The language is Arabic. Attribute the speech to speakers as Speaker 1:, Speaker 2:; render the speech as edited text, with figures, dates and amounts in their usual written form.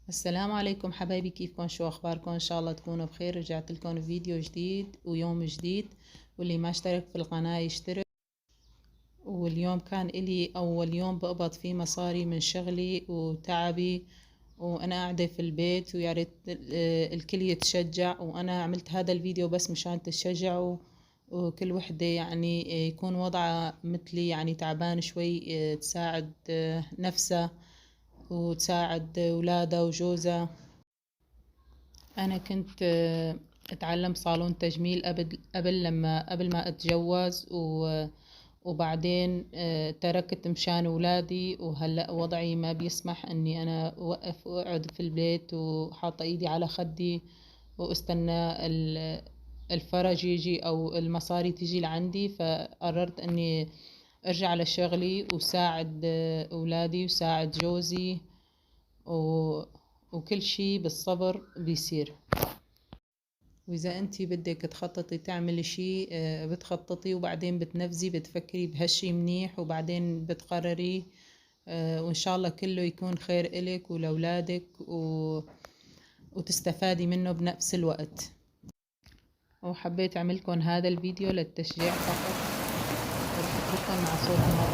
Speaker 1: السلام عليكم حبايبي، كيفكم؟ شو اخباركم؟ ان شاء الله تكونوا بخير. رجعت لكم فيديو جديد ويوم جديد، واللي ما اشترك في القناة يشترك. واليوم كان الي اول يوم بقبض فيه مصاري من شغلي وتعبي، وانا قاعدة في البيت، ويا ريت الكل يتشجع. وانا عملت هذا الفيديو بس مشان تشجعوا، وكل وحدة يعني يكون وضعها مثلي، يعني تعبان شوي، تساعد نفسها وتساعد ولادها وجوزها. انا كنت اتعلم صالون تجميل قبل ما اتجوز، وبعدين تركت مشان ولادي، وهلأ وضعي ما بيسمح اني انا اوقف واقعد في البيت وحاطة ايدي على خدي واستنى الفرج يجي او المصاري تجي لعندي. فقررت اني ارجع لشغلي وساعد اولادي وساعد جوزي، و... وكل شي بالصبر بيصير. وإذا أنتي بدك تخططي تعملي شي بتخططي، وبعدين بتنفذي، بتفكري بهالشي منيح، وبعدين بتقرري. وإن شاء الله كله يكون خير إلك ولأولادك، وتستفادي منه بنفس الوقت. وحبيت أعملكم هذا الفيديو للتشجيع فقط. رح أترككم مع صوت